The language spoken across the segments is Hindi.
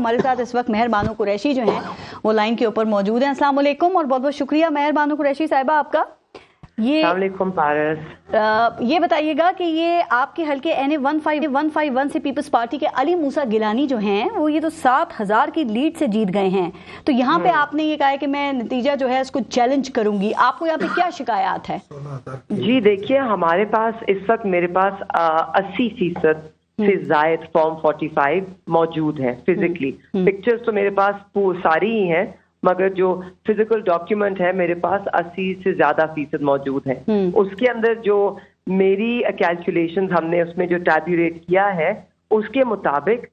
हमारे साथ इस वक्त मेहर बानो कुरैशी जो हैं वो लाइन के ऊपर मौजूद हैं। अस्सलाम वालेकुम और बहुत बहुत शुक्रिया मेहर बानो कुरैशी साहिबा आपका। ये बताइएगा कि ये आपके हल्के NA 151 से पीपल्स पार्टी के अली मूसा गिलानी जो हैं वो ये तो 7,000 की लीड से जीत गए हैं, तो यहाँ पे आपने ये कहा है कि मैं नतीजा जो है इसको चैलेंज करूंगी, आपको यहाँ पे क्या शिकायत है? जी देखिए, हमारे पास इस वक्त मेरे पास 80% से जायद फॉर्म 45 मौजूद है फिजिकली। पिक्चर्स तो मेरे पास सारी ही हैं, मगर जो फिजिकल डॉक्यूमेंट है मेरे पास 80 से ज्यादा फीसद मौजूद है। उसके अंदर जो मेरी कैलकुलेशंस हमने उसमें जो टैब्यूलेट किया है उसके मुताबिक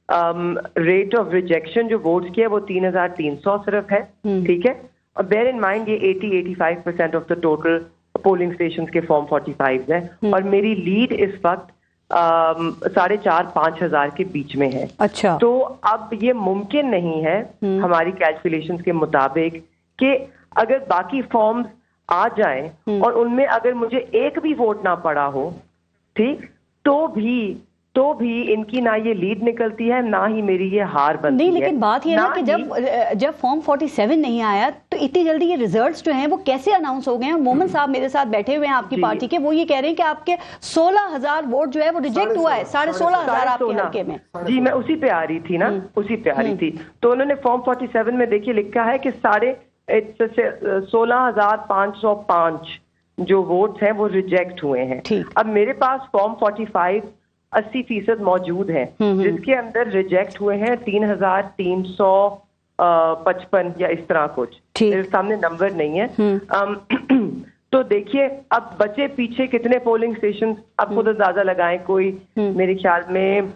रेट ऑफ रिजेक्शन जो वोट्स की है वो 3,300 सिर्फ है, ठीक है। और बेयर इन माइंड ये 80-85% of the total polling station के फॉर्म 45 है और मेरी लीड इस वक्त 4,500 हजार के बीच में है। अच्छा, तो अब ये मुमकिन नहीं है हमारी कैलकुलेशंस के मुताबिक कि अगर बाकी फॉर्म्स आ जाएं और उनमें अगर मुझे एक भी वोट ना पड़ा हो, ठीक, तो भी इनकी ना ये लीड निकलती है ना ही मेरी ये हार बनती है। नहीं, लेकिन बात ये है ना कि जब फॉर्म 47 नहीं आया तो इतनी जल्दी ये रिजल्ट्स जो हैं वो कैसे अनाउंस हो गए हैं? मोमन साहब मेरे साथ बैठे हुए हैं आपकी पार्टी के, वो ये कह रहे हैं कि आपके 16,000 वोट जो है वो रिजेक्ट हुआ है, 16,500 आपके हल्के में। जी मैं उसी पे आ रही थी ना, उसी पे आ रही थी। तो उन्होंने फॉर्म 47 में देखिए लिखा है कि 16,505 जो वोट्स हैं वो रिजेक्ट हुए हैं। अब मेरे पास फॉर्म 45 80% मौजूद है जिसके अंदर रिजेक्ट हुए हैं 3,355 या इस तरह कुछ, मेरे सामने नंबर नहीं है। तो देखिए अब बचे पीछे कितने पोलिंग स्टेशन, अब खुद अंदाजा लगाएं, कोई मेरे ख्याल में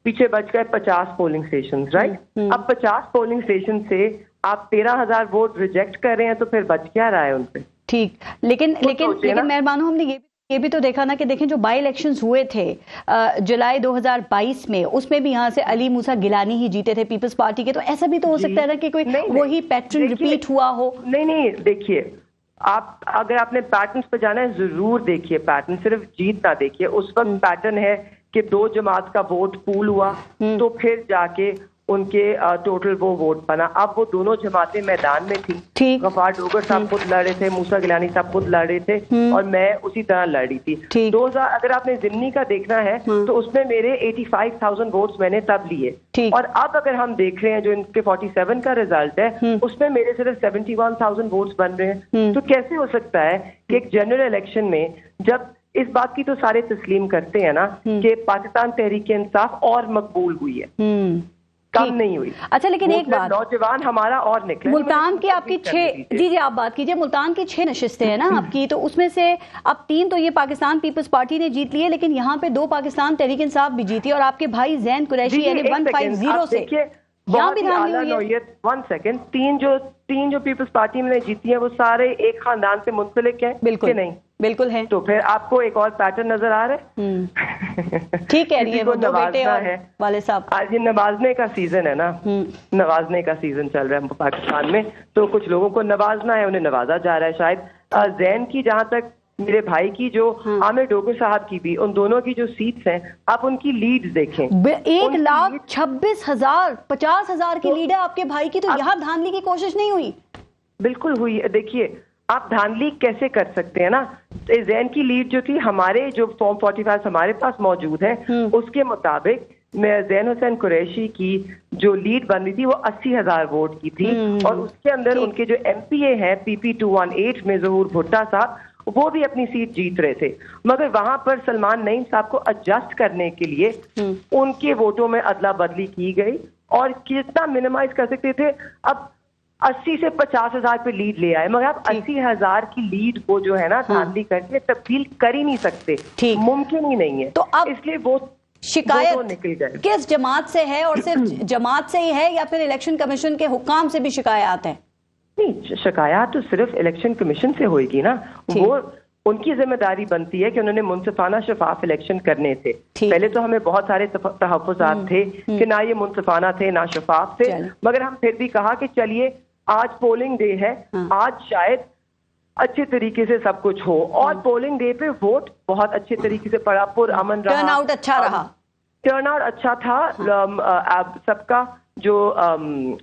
पीछे बच गए 50 पोलिंग स्टेशन, राइट। अब 50 पोलिंग स्टेशन से आप 13,000 वोट रिजेक्ट कर रहे हैं तो फिर बच क्या रहा है उनसे? ठीक, लेकिन मेहरबानो हमने ये भी तो देखा ना कि देखें जो बाई इलेक्शंस हुए थे जुलाई 2022 में, उसमें भी यहाँ से अली मूसा गिलानी ही जीते थे पीपल्स पार्टी के, तो ऐसा भी तो हो सकता है ना कि कोई वही पैटर्न रिपीट हुआ हो? नहीं, देखिए आप अगर आपने पैटर्न्स पे जाना है जरूर देखिए पैटर्न, सिर्फ जीत ना देखिए। उस वक्त पैटर्न है कि 2 जमात का वोट पूल हुआ तो फिर जाके उनके टोटल वो वोट बना। अब वो दोनों जमातें मैदान में थी, गफार डोगर साहब खुद लड़ रहे थे, मूसा गिलानी साहब खुद लड़ रहे थे और मैं उसी तरह लड़ रही थी। 2000 अगर आपने जिमनी का देखना है तो उसमें मेरे 85,000 वोट्स मैंने तब लिए, और अब अगर हम देख रहे हैं जो इनके 47 का रिजल्ट है उसमें मेरे सिर्फ 71,000 वोट्स बन रहे हैं। तो कैसे हो सकता है कि एक जनरल इलेक्शन में, जब इस बात की तो सारे तस्लीम करते हैं ना कि पाकिस्तान तहरीक इंसाफ और मकबूल हुई है, कम नहीं हुई। अच्छा, लेकिन एक बात, नौजवान हमारा और निकले। मुल्तान की आपकी 6, जी आप बात कीजिए, मुल्तान की 6 नशिस्तें हैं ना आपकी, तो उसमें से अब 3 तो ये पाकिस्तान पीपल्स पार्टी ने जीत लिए, लेकिन यहाँ पे 2 पाकिस्तान तहरीक इंसाफ भी जीती और आपके भाई जैन कुरैशी यानी 150 से यहाँ भी धांधली हुई है। 1 सेकंड, 3 जो पीपल्स पार्टी में जीती है वो सारे एक खानदान से मुंसलिक हैं? बिल्कुल नहीं, बिल्कुल है। तो फिर आपको एक और पैटर्न नजर आ रहा है? ठीक है, वो 2 बेटे और वाले साहब। आज ये नवाजने का सीजन है ना, नवाजने का सीजन चल रहा है पाकिस्तान में, तो कुछ लोगों को नवाजना है, उन्हें नवाजा जा रहा है शायद। जैन की, जहां तक मेरे भाई की जो आमिर डोगर साहब की भी, उन दोनों की जो सीट्स हैं आप उनकी लीड्स देखें, 1,26,000 50,000 की लीड है आपके भाई की, तो यहाँ धांधली की कोशिश नहीं हुई? बिल्कुल हुई है। देखिए आप धांधली कैसे कर सकते हैं ना, जैन की लीड जो थी, हमारे जो फॉर्म 45 हमारे पास मौजूद है उसके मुताबिक जैन हुसैन कुरैशी की जो लीड बन रही थी वो 80,000 वोट की थी, और उसके अंदर उनके जो MPA हैं PP 218 में ज़हूर भुट्टा साहब, वो भी अपनी सीट जीत रहे थे, मगर वहां पर सलमान नईम साहब को एडजस्ट करने के लिए उनके वोटों में अदला बदली की गई और कितना मिनिमाइज कर सकते थे। अब 80 से 50,000 पे लीड ले आए, मगर आप 80,000 की लीड को जो है ना धांधली करके तब्दील कर ही नहीं सकते, मुमकिन ही नहीं है। तो अब इसलिए वो शिकायत किस जमात से है, और सिर्फ जमात से ही है या फिर इलेक्शन कमीशन के हुक्म से भी शिकायत है? नहीं, शिकायत तो सिर्फ इलेक्शन कमीशन से होगी ना, वो उनकी जिम्मेदारी बनती है कि उन्होंने मुनसिफाना शफाफ इलेक्शन करने थे। पहले तो हमें बहुत सारे तहफ़्फ़ुज़ात थे कि ना ये मुनसिफाना थे ना शफाफ थे, मगर हम फिर भी कहा कि चलिए आज पोलिंग डे है, आज शायद अच्छे तरीके से सब कुछ हो, और पोलिंग डे पे वोट बहुत अच्छे तरीके से पड़ा, पुरअमन रहा, टर्नआउट अच्छा रहा। टर्नआउट अच्छा था, सबका जो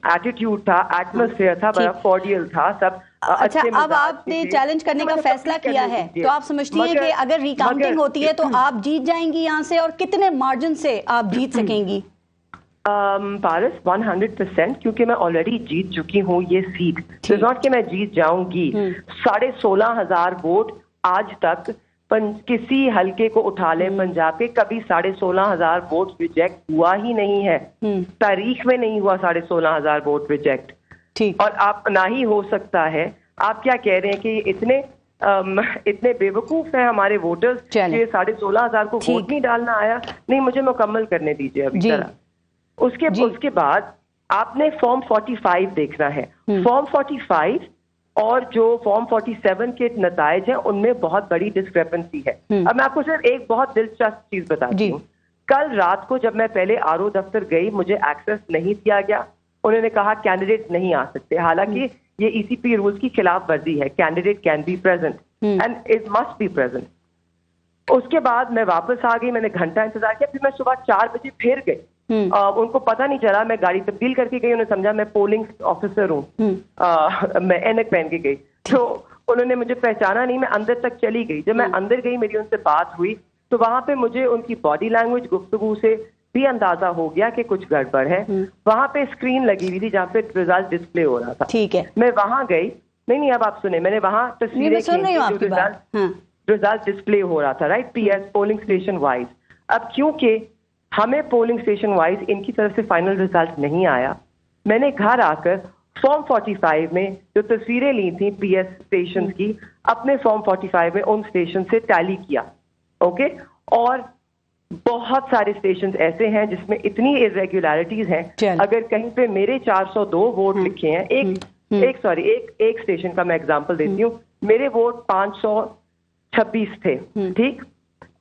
एटीट्यूड था, एटमॉस्फेयर था, बड़ा कॉर्डियल था, सब अच्छा, अब आपने चैलेंज करने का फैसला किया है, तो आप समझती हैं कि अगर रिकाउंटिंग होती है तो आप जीत जाएंगी यहाँ से, और कितने मार्जिन से आप जीत सकेंगी? पारस 100%, क्योंकि मैं ऑलरेडी जीत चुकी हूँ ये सीट। इट्स नॉट कि मैं जीत जाऊंगी। 16,500 वोट आज तक किसी हलके को उठा ले पंजाब के, कभी 16,500 वोट रिजेक्ट हुआ ही नहीं है। तारीख में नहीं हुआ 16,500 वोट रिजेक्ट। ठीक। और आप ना ही हो सकता है। आप क्या कह रहे हैं कि इतने बेवकूफ हैं हमारे वोटर्स कि 16,500 को वोट नहीं डालना आया? नहीं, मुझे मुकम्मल करने दीजिए अभी जरा। उसके बाद आपने फॉर्म 45 देखना है। फॉर्म 45 और जो फॉर्म 47 के नतायज हैं उनमें बहुत बड़ी डिस्क्रिपेंसी है। अब मैं आपको सिर्फ एक बहुत दिलचस्प चीज बताती हूँ। कल रात को जब मैं पहले आरओ दफ्तर गई, मुझे एक्सेस नहीं दिया गया। उन्होंने कहा कैंडिडेट नहीं आ सकते, हालांकि ये ईसीपी रूल्स की खिलाफ वर्जी है। Candidate can be present and it must be present. उसके बाद मैं वापस आ गई, मैंने घंटा इंतजार किया, फिर मैं सुबह 4 बजे फिर गई। उनको पता नहीं चला, मैं गाड़ी तब्दील करके गई, उन्होंने समझा मैं पोलिंग ऑफिसर हूँ। मैं एनक पहन के गई, तो उन्होंने मुझे पहचाना नहीं। मैं अंदर तक चली गई। जब मैं अंदर गई, मेरी उनसे बात हुई, तो वहां पे मुझे उनकी बॉडी लैंग्वेज, गुफ्तगू से भी अंदाजा हो गया कि कुछ गड़बड़ है। वहां पे स्क्रीन लगी हुई थी जहाँ पे रिजल्ट डिस्प्ले हो रहा था। ठीक है, मैं वहां गई। नहीं, अब आप सुने, मैंने वहां तस्वीरें रिजल्ट डिस्प्ले हो रहा था, right, PS polling station wise. अब क्योंकि हमें पोलिंग स्टेशन वाइज इनकी तरफ से फाइनल रिजल्ट नहीं आया, मैंने घर आकर फॉर्म 45 में जो तस्वीरें ली थी पीएस स्टेशन की, अपने फॉर्म 45 में उन स्टेशन से टैली किया। ओके, और बहुत सारे स्टेशन ऐसे हैं जिसमें इतनी इरेगुलरिटीज हैं। अगर कहीं पे मेरे 402 वोट लिखे हैं, एक स्टेशन का मैं एग्जांपल देती हूँ, मेरे वोट 526 थे, ठीक,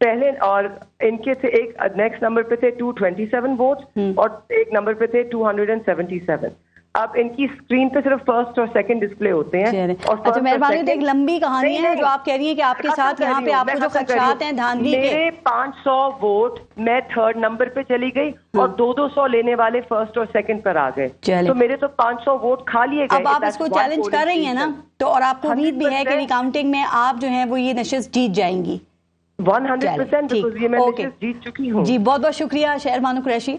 पहले, और इनके थे एक नेक्स्ट नंबर पे थे 227 वोट्स और एक नंबर पे थे 277। अब इनकी स्क्रीन पे सिर्फ फर्स्ट और सेकंड डिस्प्ले होते हैं। और अच्छा, मेहरबानी, तो एक लंबी कहानी है जो आप कह रही हैं कि आपके साथ यहाँ पे आपको जो खदशात हैं धांधली के। मेरे 500 वोट, मैं थर्ड नंबर पे चली गई और 200 लेने वाले फर्स्ट और सेकंड पर आ गए, तो मेरे तो 500 वोट खा लिए गए। अब आप इसको चैलेंज कर रही है ना, तो और आपको उम्मीद भी है कि रिकाउंटिंग में आप जो है वो ये नशिस्त जीत जाएंगी? 100%, बिकॉज़ ये मैं नशिस्त जीत चुकी हूँ। जी, बहुत बहुत शुक्रिया शहरबानो कुरैशी।